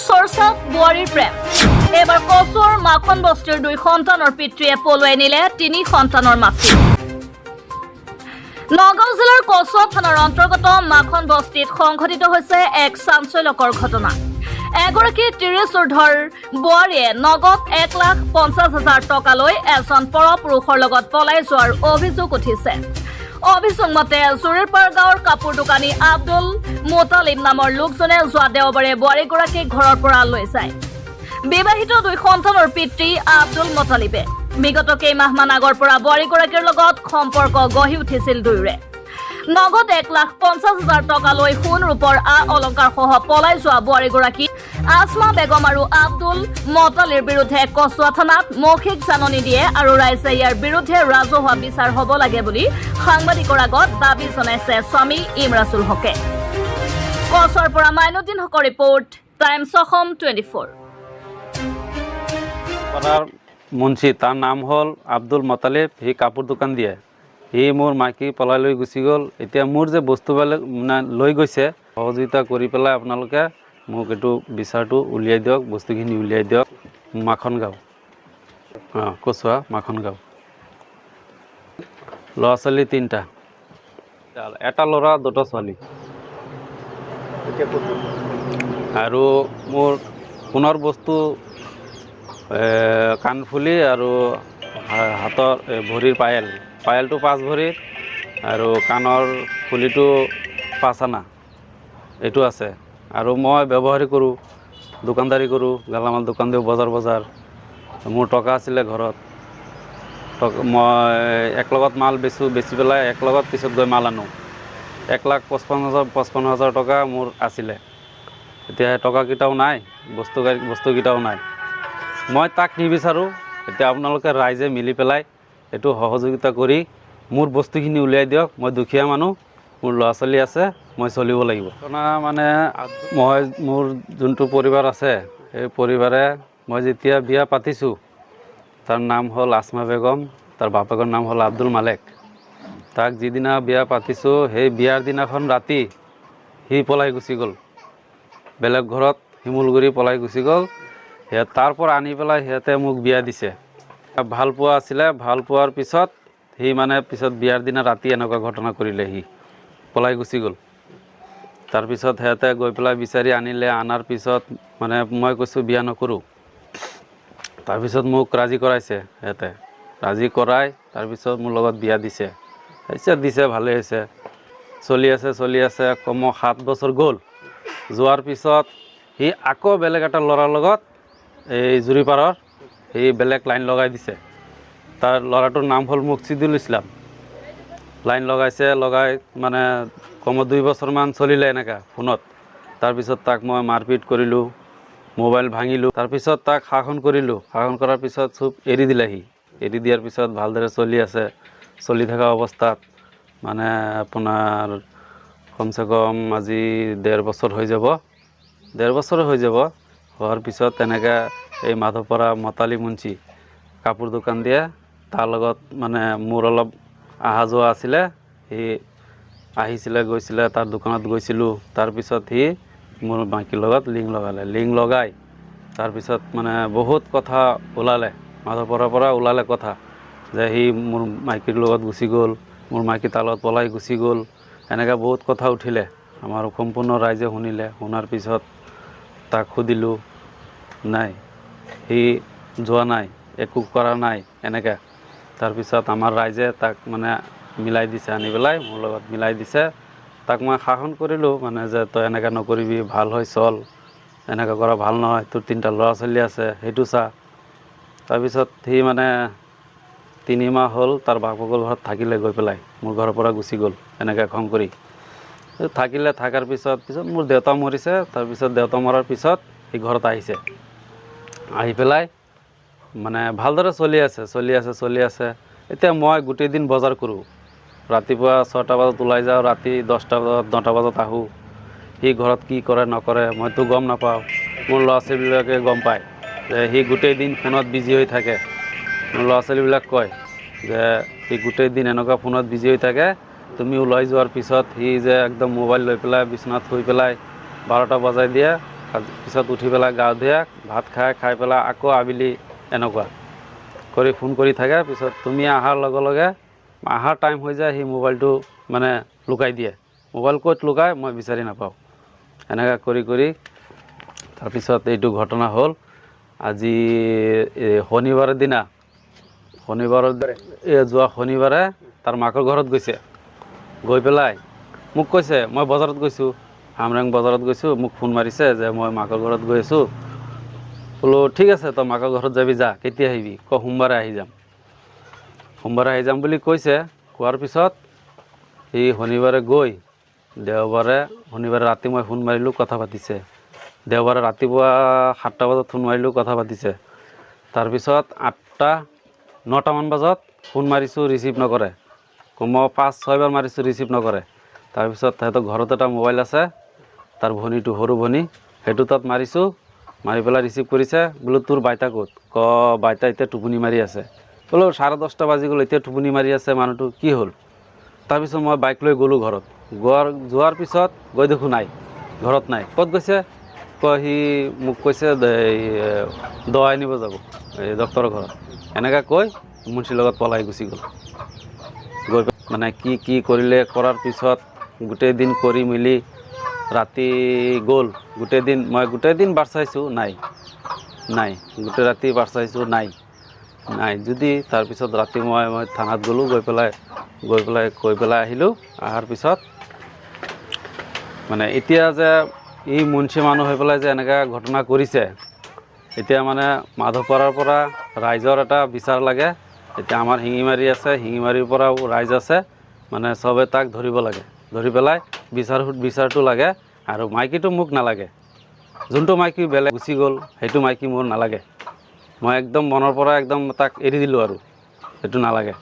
চৰ্চাত বোৱাৰীৰ প্ৰেম এবাৰ কচুৰ মাখন বস্তিৰ 2 সন্তানৰ পিতৃয়ে পলুৱাই নিলে 3 সন্তানৰ মাতৃ নগাঁও জিলাৰ কচুৱা থানাৰ অন্তৰ্গত মাখন বস্তিত সংঘটিত হৈছে এক চাঞ্চল্যকৰ ঘটনা এগৰাকী 30 ঊৰ্ধৰ বোৱাৰীয়ে নগদ 1,50,000 টকা লৈ এজন পৰপুৰুষৰ লগত পলাই যোৱাৰ অভিযোগ উঠিছে অভিযোগ মতে জুৰিৰপাৰ গাঁৱৰ কাপোৰ দোকানী আব্দুল মোতালিব নামৰ লোকজনে যোৱা দেওবাৰে বোৱাৰীগৰাকীক ঘৰৰ পৰা লৈ যায় বিবাহিত 2 সন্তানৰ পিতৃ আব্দুল মোতালিবে বিগত কেইমাহমান আগৰ পৰা বোৱাৰীগৰাকীৰ লগত সম্পৰ্ক গঢ়ি উঠিছিল দুয়োৰে নগদ 1,50,000 টকা লৈ সোণ ৰূপৰ অলংকাৰ সহ পলাই যোৱা বোৱাৰীগৰাকী আসমা বেগম আৰু আব্দুল মোতালিৰ বিৰুদ্ধে কচুৱা থানাত মৌখিক জাননী দিয়ে আৰু ৰাইজে ইয়াৰ বিৰুদ্ধে ৰাজহুৱা বিচাৰ হ'ব লাগে বুলি সাংবাদিকৰ আগত দাবী জনাইছে স্বামী ইমৰাজুল হকে কচুৱাৰ পৰা মাইনুদ্দিন হকৰ ৰিপৰ্ট টাইমছ অসম 24 মুন্সি তাৰ নাম হ'ল আব্দুল মোতালিব সি কাপোৰ দোকান দিয়ে সি মোৰ মাইকী পলাই লৈ গুচি গ'ল এতিয়া মোৰ যে বস্তুবিলাক লৈ গৈছে সহযোগিতা কৰি পেলাই আপোনালোকে মোক এইটো বিচাৰটো উলিয়াই দিয়ক বস্তুখিনি উলিয়াই দিয়ক মাখন গাঁও কচুৱা মাখন গাঁও ল'ৰা ছোৱালী 3টা এটা ল'ৰা 2টা ছোৱালী আৰু মোৰ সোণৰ বস্তু কাণফুলি আৰু হাতৰ ভৰিৰ পায়েলটো 5 ভৰিৰ আৰু কাণৰ ফুলিটো 5 আনা এইটো আছে আৰু মই ব্যৱহাৰী কৰোঁ দোকানদাৰী কৰোঁ গেলামাল দোকান দিওঁ বজাৰ মোৰ টকা আছিলে ঘৰত মই এক লগত মাল বেচি পেলাই এক লগত পিছত গৈ মাল আনো 1,55,000 টকা মোৰ আছিলে এতিয়া টকাকেইটাও নাই বস্তুকেইটাও নাই মই তাক নিবিচাৰোঁ এতিয়া আপোনালোকে ৰাইজে মিলি পেলাই এইটো সহযোগিতা কৰি মোৰ বস্তুখিনি উলিয়াই দিয়ক মই দুখীয়া মানুহ মোৰ ল'ৰা ছোৱালী আছে মই চলিব লাগিব মানে মই মোৰ যোনটো পৰিবাৰ আছে এই পৰিবাৰে মই যেতিয়া বিয়া পাতিছোঁ তাৰ নাম হ'ল আসমা বেগম তাৰ বাপেকৰ নাম হ'ল আব্দুল মালেক তাক যিদিনা বিয়া পাতিছোঁ সেই বিয়াৰ দিনাখন ৰাতি সি পলাই গুচি গ'ল বেলেগ ঘৰত শিমলগুৰি পলাই গুচি গ'ল তাৰ পৰা আনি পেলাই সিহঁতে মোক বিয়া দিছে ভাল পোৱা আছিলে ভাল পোৱাৰ পিছত সি মানে পিছত বিয়াৰ দিনা ৰাতি এনেকুৱা ঘটনা কৰিলে সি পলাই গুচি গ'ল তাৰপিছত সিহঁতে গৈ পেলাই বিচাৰি আনিলে আনাৰ পিছত মানে মই কৈছোঁ বিয়া নকৰোঁ তাৰপিছত মোক ৰাজি কৰাইছে সিহঁতে ৰাজি কৰাই তাৰপিছত মোৰ লগত বিয়া দিছে ভালেই হৈছে চলি আছে কমেও 7 বছৰ গ'ল যোৱাৰ পিছত সি আকৌ বেলেগ এটা ল'ৰাৰ লগত এই জুৰিপাৰৰ সি বেলেগ লাইন লগাই দিছে তাৰ ল'ৰাটোৰ নাম হ'ল মুকছিদুল ইছলাম লাইন লগাই মানে কমেও 2 বছৰমান চলিলে এনেকৈ ফোনত তাৰপিছত তাক মই মাৰপিট কৰিলোঁ মোবাইল ভাঙিলোঁ তাৰপিছত তাক শাসন কৰিলোঁ শাসন কৰাৰ পিছত চব এৰি দিলে সি এৰি দিয়াৰ পিছত ভালদৰে চলি থকা অৱস্থাত মানে আপোনাৰ কমচে কম আজি 1.5 বছৰ হৈ যাব 1.5 বছৰ হৈ যাব হোৱাৰ পিছত তেনেকৈ এই মাধৱপাৰা মতালি মুন্সি কাপোৰ দোকান দিয়ে তাৰ লগত মানে মোৰ অলপ অহা যোৱা আছিলে সি আহিছিলে গৈছিলে তাৰ দোকানত গৈছিলোঁ তাৰপিছত সি মোৰ মাইকীৰ লগত লিংক লগাই তাৰপিছত মানে বহুত কথা ওলালে মাধৱপাৰাৰ পৰা ওলালে কথা যে সি মোৰ মাইকীৰ লগত গুচি গ'ল মোৰ মাইকী তাৰ লগত পলাই গুচি গ'ল এনেকৈ বহুত কথা উঠিলে আমাৰ সম্পূৰ্ণ ৰাইজে শুনিলে শুনাৰ পিছত তাক সুধিলোঁ নাই সি যোৱা নাই একো কৰা নাই এনেকৈ তাৰপিছত আমাৰ ৰাইজে তাক মানে মিলাই দিছে আনি পেলাই মোৰ লগত মিলাই দিছে তাক মই শাসন কৰিলোঁ মানে যে তই এনেকৈ নকৰিবি ভাল হয় চল এনেকৈ কৰা ভাল নহয় তোৰ 3টা ল'ৰা ছোৱালী আছে সেইটো চা তাৰপিছত সি মানে 3 মাহ হ'ল তাৰ বাপেকৰ ঘৰত থাকিলে গৈ পেলাই মোৰ ঘৰৰ পৰা গুচি গ'ল এনেকৈ খং কৰি থকাৰ পিছত মোৰ দেউতা মৰিছে তাৰপিছত দেউতা মৰাৰ পিছত সি ঘৰত আহিছে আহি পেলাই মানে ভালদৰে চলি আছে এতিয়া মই গোটেই দিন বজাৰ কৰোঁ ৰাতিপুৱা 6টা বজাত ওলাই যাওঁ ৰাতি 10টা বজাত 9টা বজাত আহোঁ সি ঘৰত কি কৰে নকৰে মইতো গম নাপাওঁ মোৰ ল'ৰা ছোৱালীবিলাকে গম পায় যে সি গোটেই দিন ফোনত বিজি হৈ থাকে মোৰ ল'ৰা ছোৱালীবিলাক কয় যে সি গোটেই দিন এনেকুৱা ফোনত বিজি হৈ থাকে তুমি ওলাই যোৱাৰ পিছত সি যে একদম মোবাইল লৈ পেলাই বিচনাত শুই পেলাই 12টা বজাই দিয়ে পিছত উঠি পেলাই গা ধুই ভাত খাই পেলাই আকৌ আবেলি এনেকুৱা কৰি ফোন কৰি থাকে। পিছত তুমি অহাৰ লগে লগে অহাৰ টাইম হৈ যায়, সি মোবাইলটো মানে লুকাই দিয়ে। মোবাইল ক'ত লুকাই মই বিচাৰি নাপাওঁ। এনেকৈ কৰি কৰি তাৰপিছত এইটো ঘটনা হ'ল আজি শনিবাৰৰ দিনা, যোৱা শনিবাৰে তাৰ মাকৰ ঘৰত গৈছে। গৈ পেলাই মোক কৈছে মই বজাৰত গৈছোঁ, হামৰেং বজাৰত গৈছোঁ, মোক ফোন মাৰিছে যে মই মাকৰ ঘৰত গৈ আছোঁ। বোলো ঠিক আছে, তই মাকৰ ঘৰত যাবি যা, কেতিয়া আহিবি? সোমবাৰে আহি যাম। সোমবাৰে আহি যাম বুলি কৈছে। কোৱাৰ পিছত সি শনিবাৰে গৈ শনিবাৰে ৰাতি মই ফোন মাৰিলোঁ, কথা পাতিছে। দেওবাৰে ৰাতিপুৱা 7টা বজাত ফোন মাৰিলোঁ, কথা পাতিছে। তাৰপিছত 9টামান বজাত ফোন মাৰিছোঁ, ৰিচিভ নকৰে। মই 5-6 বাৰ মাৰিছোঁ, ৰিচিভ নকৰে। তাৰপিছত সিহঁতৰ ঘৰত এটা মোবাইল আছে, তাৰ ভনীটো সৰু ভনী, সেইটো তাত মাৰিছোঁ, মাৰি পেলাই ৰিচিভ কৰিছে। বোলো তোৰ বাইতা ক'ত? বাইতা এতিয়া টোপনি মাৰি আছে। বোলো 10:30 বাজি গ'ল, এতিয়া টোপনি মাৰি আছে মানুহটো, কি হ'ল? তাৰপিছত মই বাইক লৈ গ'লোঁ ঘৰত। যোৱাৰ পিছত গৈ দেখোঁ নাই, ঘৰত নাই। ক'ত গৈছে? সি মোক কৈছে দৱা আনিব যাব এই ডক্টৰৰ ঘৰত। এনেকৈ কৈ মুন্সিৰ লগত পলাই গুচি গ'ল। গৈ মানে কি কৰিলে, কৰাৰ পিছত গোটেই দিন কৰি মেলি ৰাতি গ'ল। গোটেই দিন বাট চাইছোঁ, নাই। গোটেই ৰাতি বাট চাইছোঁ, নাই। যদি তাৰপিছত ৰাতি মই থানাত গ'লোঁ, গৈ পেলাই আহিলোঁ। অহাৰ পিছত মানে এতিয়া যে ই মুন্সি মানুহ হৈ পেলাই যে এনেকৈ ঘটনা কৰিছে, এতিয়া মানে মাধৱপাৰাৰ পৰা ৰাইজৰ এটা বিচাৰ লাগে। এতিয়া আমাৰ শিঙিমাৰি আছে, শিঙিমাৰিৰ পৰাও ৰাইজ আছে, মানে চবে তাক ধৰিব লাগে। ধৰি পেলাই বিচাৰটো লাগে। আৰু মাইকীটো মোক নালাগে। যোনটো মাইকী বেলেগ গুচি গ'ল, সেইটো মাইকী মোৰ নালাগে। মই একদম মনৰ পৰা একদম তাক এৰি দিলোঁ আৰু, সেইটো নালাগে।